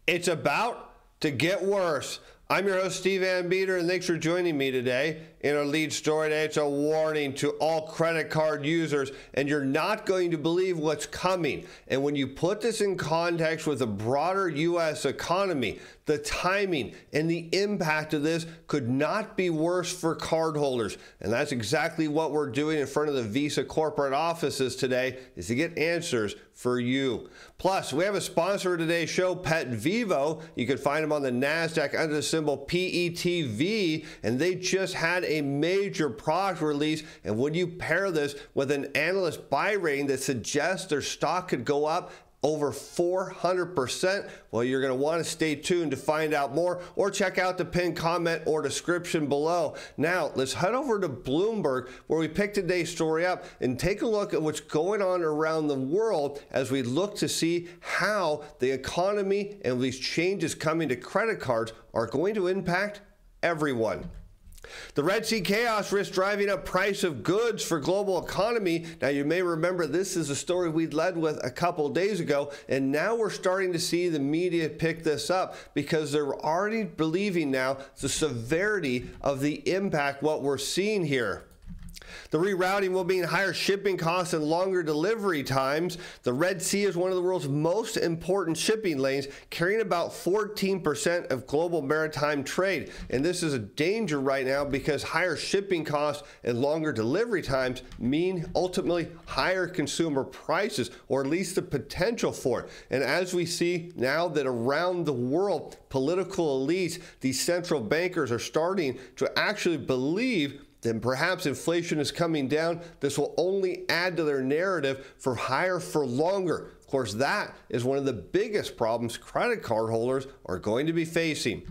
It's about to get worse. I'm your host, Steve Van Metre, and thanks for joining me today. In our lead story today, it's a warning to all credit card users, and you're not going to believe what's coming. And when you put this in context with the broader U.S. economy, the timing and the impact of this could not be worse for cardholders. And that's exactly what we're doing in front of the Visa corporate offices today, is to get answers for you. Plus, we have a sponsor of today's show, Pet Vivo. You can find them on the NASDAQ under the symbol PETV, and they just had a major product release. And when you pair this with an analyst buy rating that suggests their stock could go up over 400%, well, you're going to want to stay tuned to find out more, or check out the pinned comment or description below. Now, let's head over to Bloomberg, where we picked today's story up, and take a look at what's going on around the world as we look to see how the economy and these changes coming to credit cards are going to impact everyone. The Red Sea chaos risks driving up price of goods for global economy. Now, you may remember this is a story we led with a couple days ago, and now we're starting to see the media pick this up because they're already believing now the severity of the impact what we're seeing here. The rerouting will mean higher shipping costs and longer delivery times. The Red Sea is one of the world's most important shipping lanes, carrying about 14% of global maritime trade. And this is a danger right now because higher shipping costs and longer delivery times mean ultimately higher consumer prices, or at least the potential for it. And as we see now that around the world, political elites, these central bankers are starting to actually believe then perhaps inflation is coming down. This will only add to their narrative for higher for longer. Of course, that is one of the biggest problems credit card holders are going to be facing.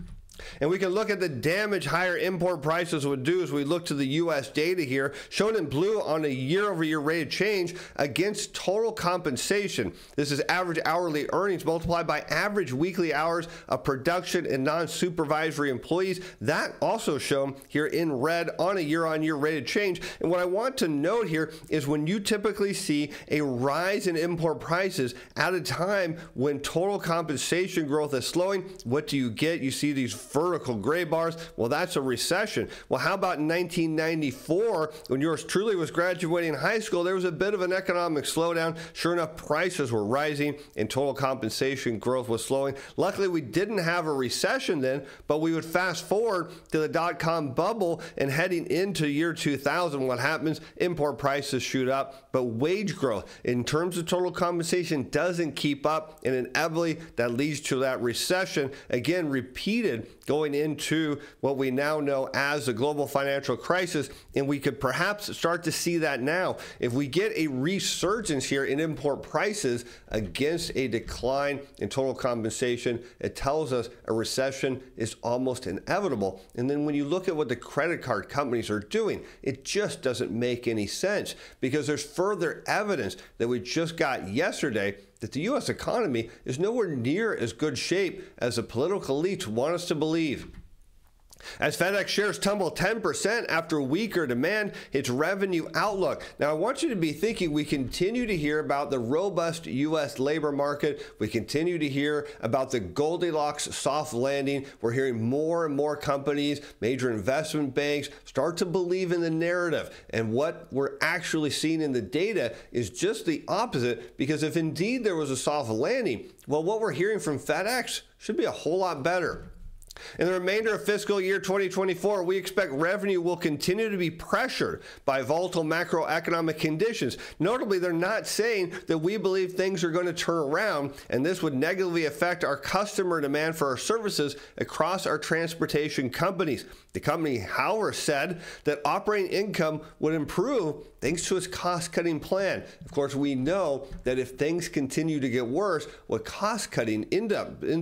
And we can look at the damage higher import prices would do as we look to the U.S. data here, shown in blue on a year-over-year rate of change against total compensation. This is average hourly earnings multiplied by average weekly hours of production and non-supervisory employees. That also shown here in red on a year-on-year rate of change. And what I want to note here is when you typically see a rise in import prices at a time when total compensation growth is slowing, what do you get? You see these vertical gray bars. Well, that's a recession. Well, how about in 1994, when yours truly was graduating high school, there was a bit of an economic slowdown. Sure enough, prices were rising and total compensation growth was slowing. Luckily, we didn't have a recession then, but we would fast forward to the dot-com bubble and heading into year 2000. What happens? Import prices shoot up, but wage growth in terms of total compensation doesn't keep up, and inevitably that leads to that recession, again repeated going into what we now know as the global financial crisis. And we could perhaps start to see that now. If we get a resurgence here in import prices against a decline in total compensation, it tells us a recession is almost inevitable. And then when you look at what the credit card companies are doing, it just doesn't make any sense, because there's further evidence that we just got yesterday that the U.S. economy is nowhere near as good shape as the political elites want us to believe. As FedEx shares tumble 10% after weaker demand, its revenue outlook. Now, I want you to be thinking we continue to hear about the robust U.S. labor market. We continue to hear about the Goldilocks soft landing. We're hearing more and more companies, major investment banks, start to believe in the narrative. And what we're actually seeing in the data is just the opposite, because if indeed there was a soft landing, well, what we're hearing from FedEx should be a whole lot better. In the remainder of fiscal year 2024, we expect revenue will continue to be pressured by volatile macroeconomic conditions. Notably, they're not saying that we believe things are going to turn around, and this would negatively affect our customer demand for our services across our transportation companies. The company, however, said that operating income would improve thanks to its cost-cutting plan. Of course, we know that if things continue to get worse, what cost-cutting ends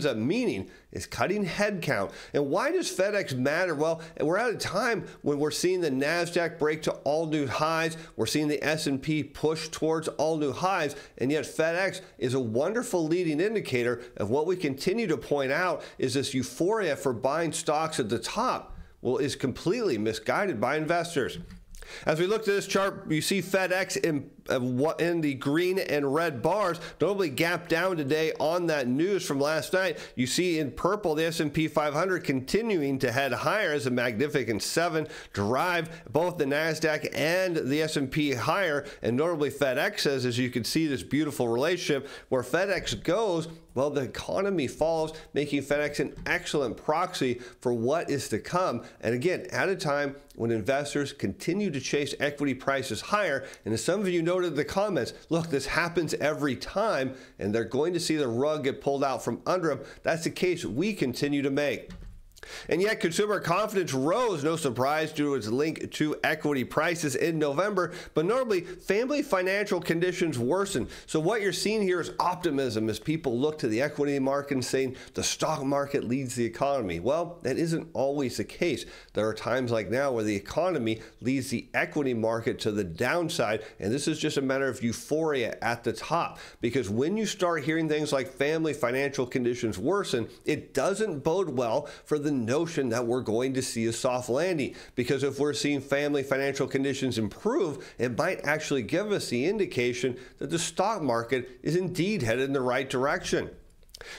up meaning is cutting headcount. And why does FedEx matter? Well, we're at a time when we're seeing the NASDAQ break to all new highs. We're seeing the S&P push towards all new highs. And yet FedEx is a wonderful leading indicator of what we continue to point out is this euphoria for buying stocks at the top, well, is completely misguided by investors. As we look at this chart, you see FedEx in the green and red bars, notably gapped down today on that news from last night. You see in purple the S&P 500 continuing to head higher as a magnificent 7 drive both the NASDAQ and the S&P higher, and notably FedEx says, as you can see, this beautiful relationship where FedEx goes, well, the economy follows, making FedEx an excellent proxy for what is to come. And again, at a time when investors continue to chase equity prices higher, and as some of you noted in the comments, look, this happens every time, and they're going to see the rug get pulled out from under them. That's the case we continue to make. And yet consumer confidence rose, no surprise, due to its link to equity prices in November, but notably family financial conditions worsened. So what you're seeing here is optimism as people look to the equity market and saying the stock market leads the economy. Well, that isn't always the case. There are times like now where the economy leads the equity market to the downside, and this is just a matter of euphoria at the top, because when you start hearing things like family financial conditions worsen, it doesn't bode well for the notion that we're going to see a soft landing, because if we're seeing family financial conditions improve, it might actually give us the indication that the stock market is indeed headed in the right direction.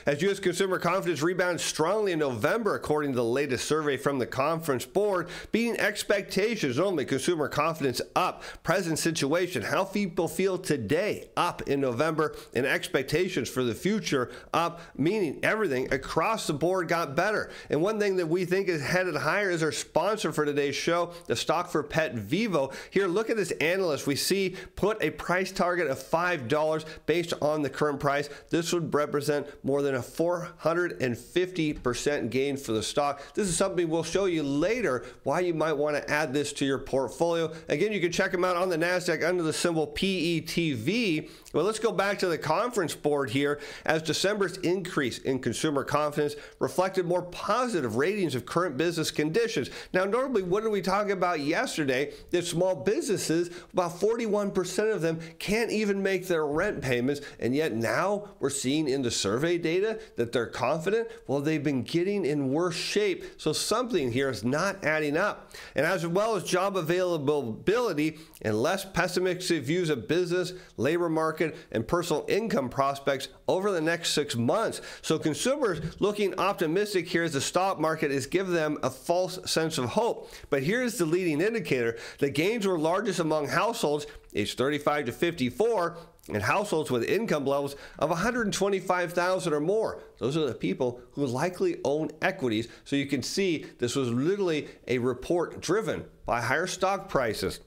As U.S. consumer confidence rebounded strongly in November, according to the latest survey from the Conference Board, beating expectations. Only consumer confidence up, present situation, how people feel today up in November, and expectations for the future up, meaning everything across the board got better. And one thing that we think is headed higher is our sponsor for today's show, the stock for pet Vivo. Here, look at this analyst. We see put a price target of $5 based on the current price. This would represent more than a 450% gain for the stock. This is something we'll show you later why you might want to add this to your portfolio. Again, you can check them out on the NASDAQ under the symbol PETV. Well, let's go back to the Conference Board here, as December's increase in consumer confidence reflected more positive ratings of current business conditions. Now, normally, what did we talk about yesterday? That small businesses, about 41% of them can't even make their rent payments, and yet now we're seeing in the survey data that they're confident. Well, they've been getting in worse shape, so something here is not adding up. And as well as job availability and less pessimistic views of business, labor market, and personal income prospects over the next 6 months. So consumers looking optimistic here as the stock market is giving them a false sense of hope. But here's the leading indicator. The gains were largest among households aged 35 to 54 and households with income levels of $125,000 or more. Those are the people who likely own equities. So you can see this was literally a report driven by higher stock prices.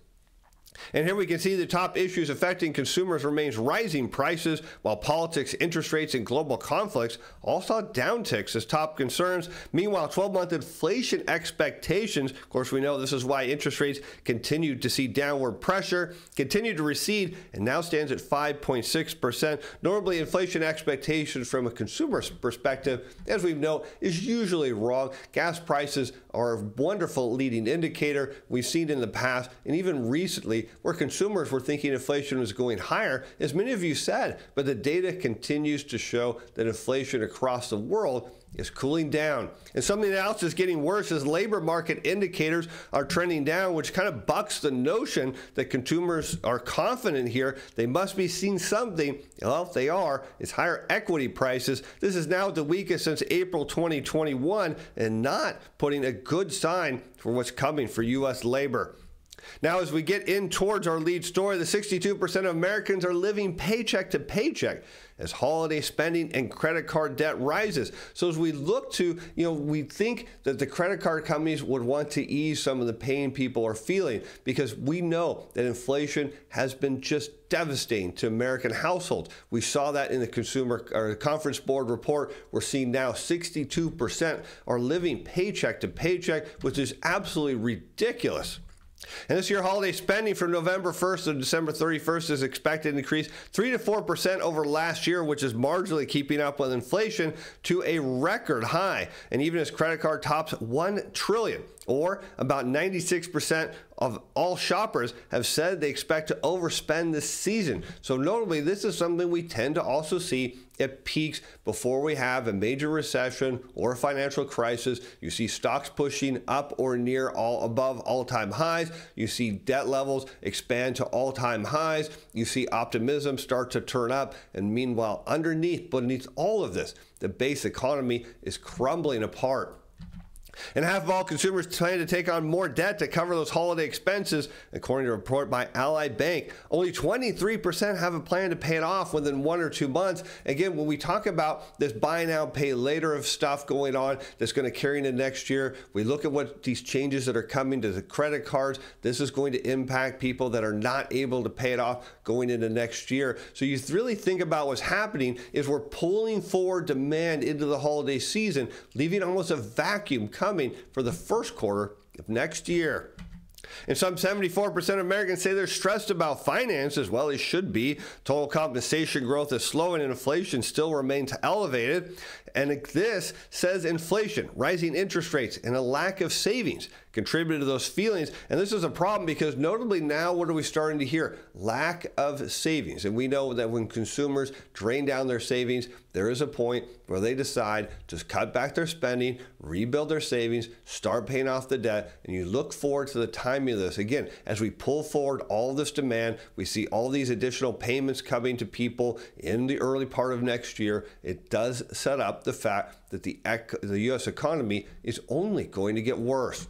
And here we can see the top issues affecting consumers remains rising prices, while politics, interest rates, and global conflicts all saw downticks as top concerns. Meanwhile, 12-month inflation expectations, of course we know this is why interest rates continued to see downward pressure, continued to recede, and now stands at 5.6%. Normally, inflation expectations from a consumer's perspective, as we know, is usually wrong. Gas prices are a wonderful leading indicator we've seen in the past, and even recently, where consumers were thinking inflation was going higher, as many of you said, but the data continues to show that inflation across the world is cooling down. And something else is getting worse as labor market indicators are trending down, which kind of bucks the notion that consumers are confident here. They must be seeing something. Well, if they are, it's higher equity prices. This is now the weakest since April 2021 and not putting a good sign for what's coming for U.S. labor. Now, as we get in towards our lead story, the 62% of Americans are living paycheck to paycheck as holiday spending and credit card debt rises. So as we look to, we think that the credit card companies would want to ease some of the pain people are feeling, because we know that inflation has been just devastating to American households. We saw that in the Conference Board report. We're seeing now 62% are living paycheck to paycheck, which is absolutely ridiculous. And this year, holiday spending from November 1st to December 31st is expected to increase 3 to 4% over last year, which is marginally keeping up with inflation to a record high. And even as credit card tops $1 trillion, or about 96% of all shoppers have said they expect to overspend this season. So notably, this is something we tend to also see it peaks before we have a major recession or a financial crisis. You see stocks pushing up or near above all-time highs. You see debt levels expand to all-time highs. You see optimism start to turn up. And meanwhile, beneath all of this, the base economy is crumbling apart. And half of all consumers plan to take on more debt to cover those holiday expenses, according to a report by Ally Bank. Only 23% have a plan to pay it off within 1 or 2 months. Again, when we talk about this buy now, pay later of stuff going on that's going to carry into next year, we look at what these changes that are coming to the credit cards. This is going to impact people that are not able to pay it off going into next year. So you really think about what's happening is we're pulling forward demand into the holiday season, leaving almost a vacuum coming for the first quarter of next year. And some 74% of Americans say they're stressed about finances. Well, they should be. Total compensation growth is slowing and inflation still remains elevated. And this says inflation, rising interest rates, and a lack of savings contributed to those feelings. And this is a problem because notably now, what are we starting to hear? Lack of savings. And we know that when consumers drain down their savings, there is a point where they decide to cut back their spending, rebuild their savings, start paying off the debt. And you look forward to the timing of this. Again, as we pull forward all this demand, we see all these additional payments coming to people in the early part of next year. It does set up the fact that the U.S. economy is only going to get worse.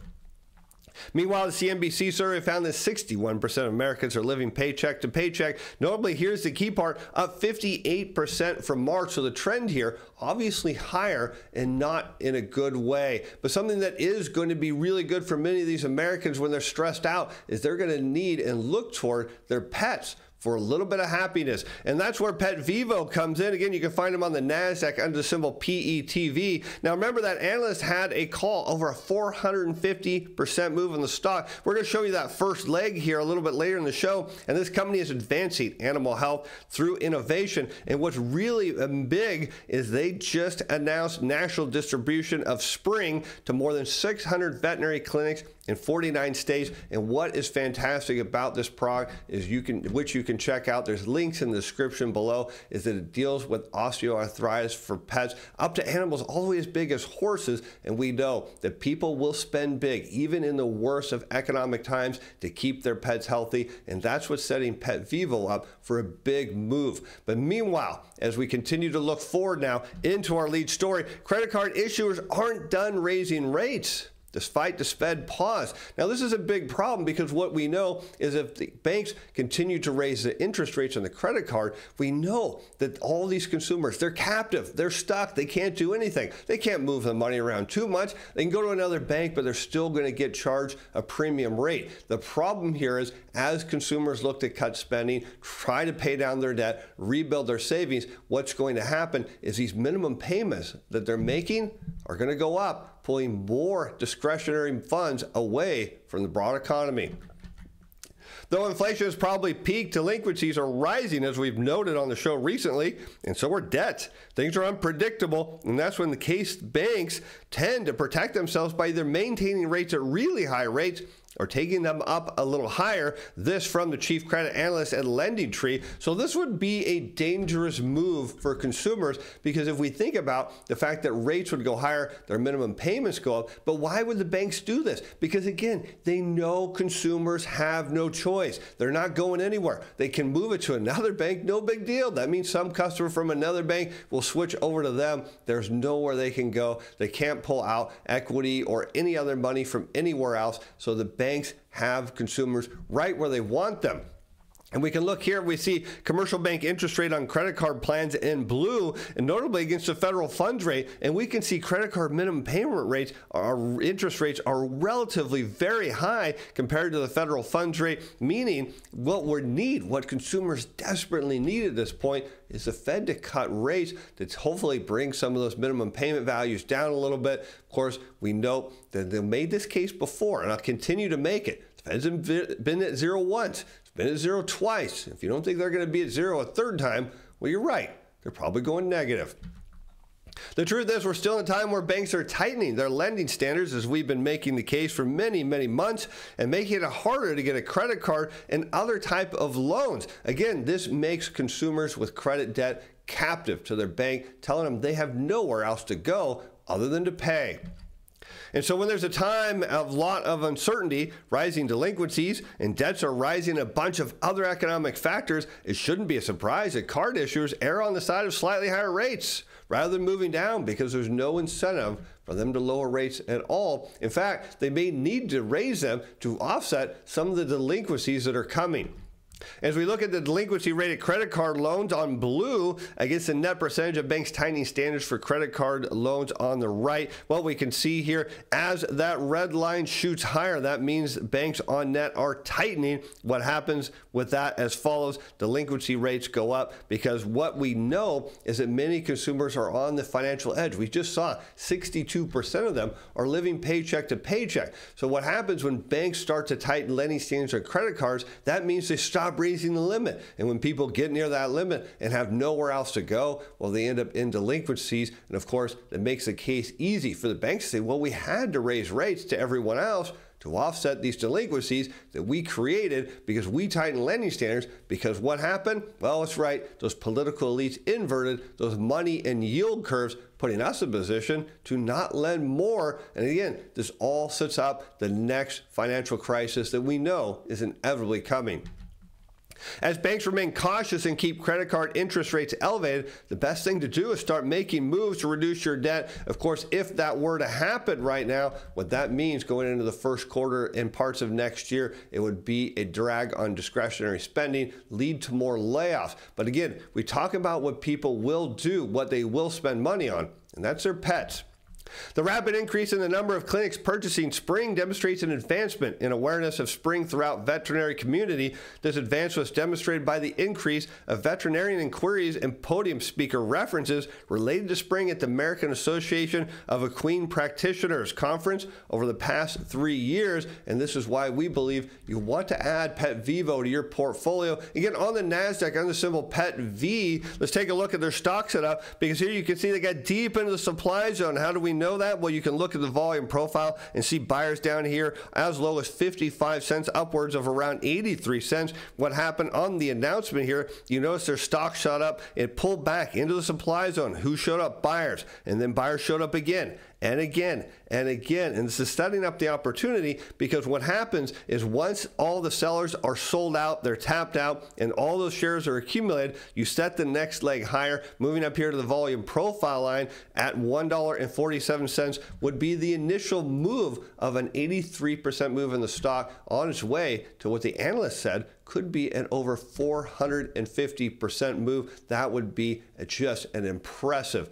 Meanwhile, the CNBC survey found that 61% of Americans are living paycheck to paycheck. Notably, here's the key part, up 58% from March. So the trend here, obviously higher and not in a good way. But something that is going to be really good for many of these Americans when they're stressed out is they're going to need and look toward their pets for a little bit of happiness. And that's where Pet Vivo comes in. Again, you can find them on the NASDAQ under the symbol PETV. Now, remember that analyst had a call over a 450% move in the stock. We're going to show you that first leg here a little bit later in the show. And this company is advancing animal health through innovation. And what's really big is they just announced national distribution of Spring to more than 600 veterinary clinics in 49 states. And what is fantastic about this product is which you can check out, there's links in the description below, is that it deals with osteoarthritis for pets up to animals all the way as big as horses. And we know that people will spend big, even in the worst of economic times, to keep their pets healthy. And that's what's setting Pet Vivo up for a big move. But meanwhile, as we continue to look forward now into our lead story, credit card issuers aren't done raising rates, despite the Fed pause. Now, this is a big problem because what we know is if the banks continue to raise the interest rates on the credit card, we know that all these consumers, they're captive, they're stuck, they can't do anything. They can't move the money around too much. They can go to another bank, but they're still going to get charged a premium rate. The problem here is as consumers look to cut spending, try to pay down their debt, rebuild their savings, what's going to happen is these minimum payments that they're making are going to go up, pulling more discretionary funds away from the broad economy. Though inflation has probably peaked, delinquencies are rising, as we've noted on the show recently, and so are debts. Things are unpredictable, and that's when the case banks tend to protect themselves by either maintaining rates at really high rates or taking them up a little higher. This from the chief credit analyst at LendingTree. So this would be a dangerous move for consumers because if we think about the fact that rates would go higher, their minimum payments go up. But why would the banks do this? Because again, they know consumers have no choice. They're not going anywhere. They can move it to another bank, no big deal. That means some customer from another bank will switch over to them. There's nowhere they can go. They can't pull out equity or any other money from anywhere else. So the banks have consumers right where they want them. And we can look here, we see commercial bank interest rate on credit card plans in blue, and notably against the federal funds rate. And we can see credit card minimum payment rates, our interest rates are relatively very high compared to the federal funds rate, meaning what consumers desperately need at this point is the Fed to cut rates to hopefully bring some of those minimum payment values down a little bit. Of course, we know that they made this case before, and I'll continue to make it. The Fed's been at zero once. Been at zero twice. If you don't think they're going to be at zero a third time, well, you're right. They're probably going negative. The truth is we're still in a time where banks are tightening their lending standards, as we've been making the case for many, many months, and making it harder to get a credit card and other type of loans. Again, this makes consumers with credit debt captive to their bank, telling them they have nowhere else to go other than to pay. And so when there's a time of lot of uncertainty, rising delinquencies, and debts are rising, a bunch of other economic factors, it shouldn't be a surprise that card issuers err on the side of slightly higher rates rather than moving down, because there's no incentive for them to lower rates at all. In fact, they may need to raise them to offset some of the delinquencies that are coming. As we look at the delinquency rate of credit card loans on blue against the net percentage of banks tightening standards for credit card loans on the right, what we can see here, as that red line shoots higher, that means banks on net are tightening. What happens with that as follows: delinquency rates go up, because what we know is that many consumers are on the financial edge. We just saw 62% of them are living paycheck to paycheck. So what happens when banks start to tighten lending standards on credit cards, that means they stop raising the limit. And when people get near that limit and have nowhere else to go, well, they end up in delinquencies. And of course, that makes the case easy for the banks to say, well, we had to raise rates to everyone else to offset these delinquencies that we created because we tightened lending standards. Because what happened? Well, it's right. Those political elites inverted those money and yield curves, putting us in a position to not lend more. And again, this all sets up the next financial crisis that we know is inevitably coming. As banks remain cautious and keep credit card interest rates elevated, the best thing to do is start making moves to reduce your debt. Of course, if that were to happen right now, what that means going into the first quarter and parts of next year, it would be a drag on discretionary spending, lead to more layoffs. But again, we talk about what people will do, what they will spend money on, and that's their pets. The rapid increase in the number of clinics purchasing Spring demonstrates an advancement in awareness of Spring throughout veterinary community. This advance was demonstrated by the increase of veterinarian inquiries and podium speaker references related to Spring at the American Association of Equine Practitioners Conference over the past 3 years. And this is why we believe you want to add Pet Vivo to your portfolio. Again, on the NASDAQ, on the symbol Pet V, let's take a look at their stock setup, because here you can see they got deep into the supply zone. How do we know that? Well, you can look at the volume profile and see buyers down here as low as 55 cents, upwards of around 83 cents. What happened on the announcement here, you notice their stock shot up, it pulled back into the supply zone. Who showed up? Buyers. And then buyers showed up again and again and again. And this is setting up the opportunity, because what happens is once all the sellers are sold out, they're tapped out, and all those shares are accumulated, you set the next leg higher. Moving up here to the volume profile line at $1.47 would be the initial move of an 83% move in the stock, on its way to what the analyst said could be an over 450% move. That would be just an impressive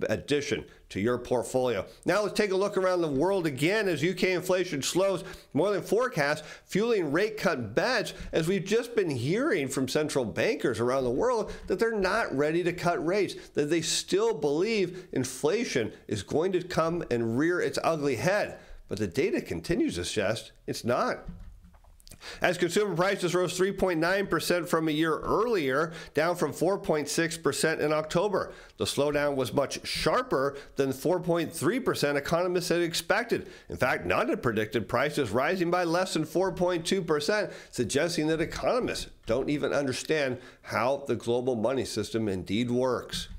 addition to your portfolio. Now let's take a look around the world again as UK inflation slows more than forecast, fueling rate cut bets, as we've just been hearing from central bankers around the world that they're not ready to cut rates, that they still believe inflation is going to come and rear its ugly head. But the data continues to suggest it's not. As consumer prices rose 3.9% from a year earlier, down from 4.6% in October. The slowdown was much sharper than 4.3% economists had expected. In fact, none had predicted prices rising by less than 4.2%, suggesting that economists don't even understand how the global money system indeed works.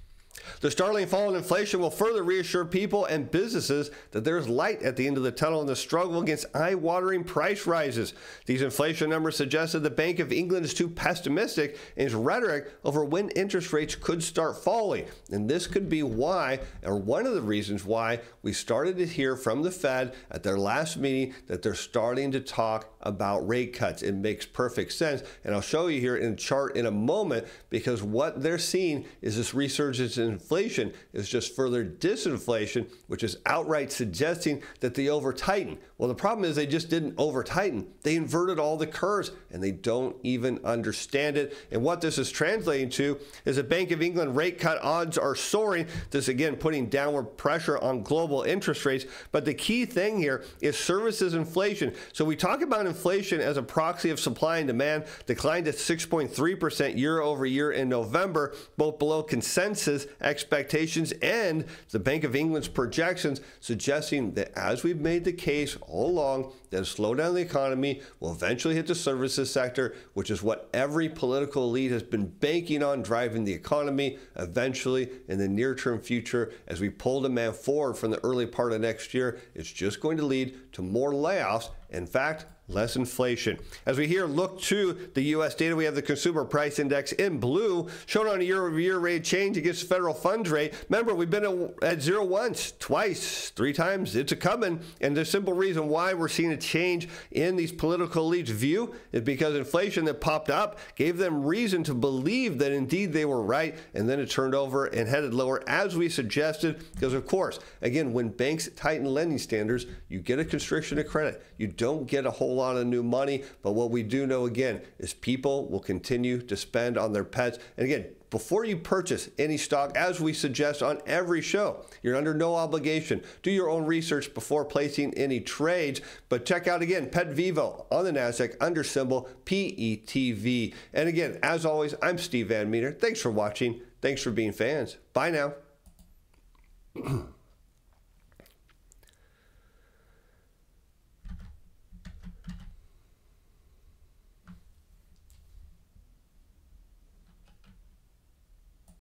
The startling fall in inflation will further reassure people and businesses that there's light at the end of the tunnel in the struggle against eye-watering price rises. These inflation numbers suggest that the Bank of England is too pessimistic in its rhetoric over when interest rates could start falling. And this could be why, or one of the reasons why, we started to hear from the Fed at their last meeting that they're starting to talk about rate cuts. It makes perfect sense. And I'll show you here in a chart in a moment, because what they're seeing is this resurgence in inflation is just further disinflation, which is outright suggesting that they over-tighten. Well, the problem is they just didn't over-tighten. They inverted all the curves, and they don't even understand it. And what this is translating to is a Bank of England rate cut odds are soaring. This, again, putting downward pressure on global interest rates. But the key thing here is services inflation. So we talk about inflation as a proxy of supply and demand, declined at 6.3% year over year in November, both below consensus expectations and the Bank of England's projections, suggesting that, as we've made the case all along, that a slowdown in the economy will eventually hit the services sector, which is what every political elite has been banking on driving the economy eventually in the near-term future. As we pull demand forward from the early part of next year, it's just going to lead to more layoffs. In fact, less inflation. As we here look to the U.S. data, we have the consumer price index in blue, shown on a year-over-year rate change against the federal funds rate. Remember, we've been at zero once, twice, three times. It's a coming. And the simple reason why we're seeing a change in these political elites' view is because inflation that popped up gave them reason to believe that indeed they were right, and then it turned over and headed lower as we suggested. Because, of course, again, when banks tighten lending standards, you get a constriction of credit. You don't get a whole lot of new money, but what we do know again is people will continue to spend on their pets. And again, before you purchase any stock, as we suggest on every show, you're under no obligation. Do your own research before placing any trades, but check out again Pet Vivo on the NASDAQ under symbol PETV. And again, as always, I'm Steve Van Metre. Thanks for watching. Thanks for being fans. Bye now.